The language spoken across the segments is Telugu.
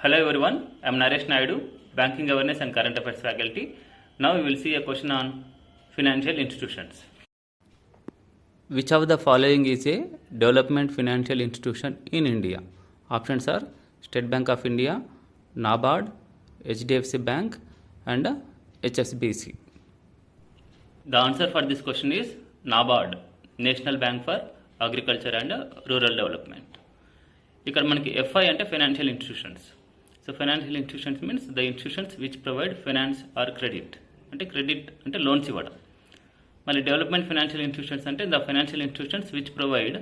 Hello everyone, I am Naresh Naidu, Banking Awareness and Current Affairs faculty. Now we will see a question on financial institutions. Which of the following is a development financial institution in India? Options are State Bank of India, NABARD, HDFC Bank and HSBC. The answer for this question is NABARD, National Bank for Agriculture and Rural Development. ఇక్కడ మనకి FI అంటే financial institutions. So financial institutions means the institutions which provide finance or credit అంటే లోన్స్ ఇవ్వడం. మళ్ళీ డెవలప్మెంట్ ఫైనాన్షియల్ ఇన్స్టిట్యూషన్స్ అంటే the financial institutions which provide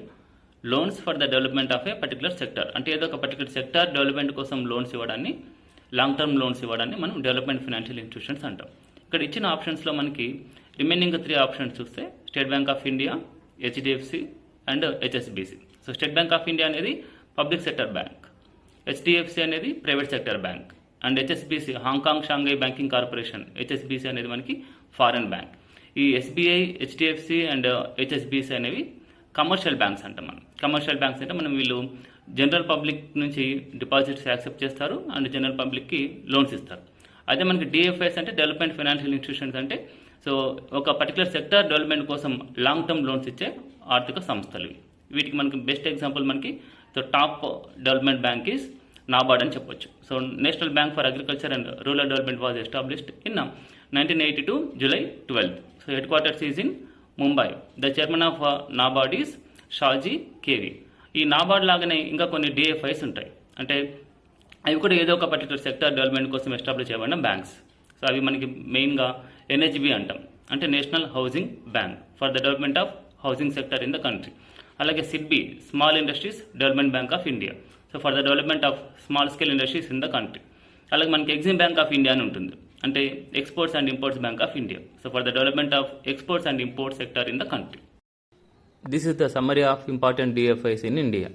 loans for the development of A particular sector. అంటే ఏదో ఒక పర్టికులర్ సెక్టర్ డెవలప్మెంట్ కోసం లోన్స్ ఇవ్వడాన్ని, లాంగ్ టర్మ్ లోన్స్ ఇవ్వడాన్ని మనం డెవలప్మెంట్ ఫైనాన్షియల్ ఇన్స్టిట్యూషన్స్ అంటాం. ఇక్కడ ఇచ్చిన ఆప్షన్స్లో మనకి రిమైనింగ్ 3 ఆప్షన్స్ చూస్తే state bank of India, HDFC and HSBC. So state bank of India అనేది పబ్లిక్ సెక్టర్ బ్యాంక్, HDFC అనేది private sector bank and HSBC Hong Kong Shanghai banking corporation HSBC అనేది మనకి ఫారెన్ బ్యాంక్. ఈ SBI, HDFC అండ్ HSBC అనేవి కమర్షియల్ బ్యాంక్స్ అంటాం మనం. కమర్షియల్ బ్యాంక్స్ అంటే మనం వీళ్ళు జనరల్ పబ్లిక్ నుంచి డిపాజిట్స్ యాక్సెప్ట్ చేస్తారు అండ్ జనరల్ పబ్లిక్కి లోన్స్ ఇస్తారు. అదే మనకి DFIs అంటే డెవలప్మెంట్ ఫైనాన్షియల్ ఇన్స్టిట్యూషన్స్ అంటే సో ఒక పర్టికులర్ సెక్టర్ డెవలప్మెంట్ కోసం లాంగ్ టర్మ్ లోన్స్ ఇచ్చే ఆర్థిక సంస్థలు. వీటికి మనకి బెస్ట్ ఎగ్జాంపుల్ మనకి so top development bank is NABARD అని చెప్పొచ్చు. So national bank for agriculture and rural development was established in 1982 July 12th. So headquarters is in Mumbai. The chairman of NABARD is Shaji K V. ఈ NABARD లాగానే ఇంకా కొన్ని DFIs ఉంటాయి. అంటే అవి కూడా ఏదో ఒక పర్టికులర్ సెక్టర్ డెవలప్మెంట్ కోసం ఎస్టాబ్లిష్ చేయబడిన బ్యాంక్స్. సో అవి మనకి మెయిన్గా NHB అంటాం, అంటే national housing bank for the development of housing sector in the country. అలాగే SIDBI small industries development bank of India, so for the development of small scale industries in the country. అలాగే మనకి ఎగ్జిమ్ బ్యాంక్ ఆఫ్ ఇండియా అని ఉంటుంది, అంటే exports and imports bank of India, so for the development of exports and imports sector in the country. This is the summary of important DFIs in India.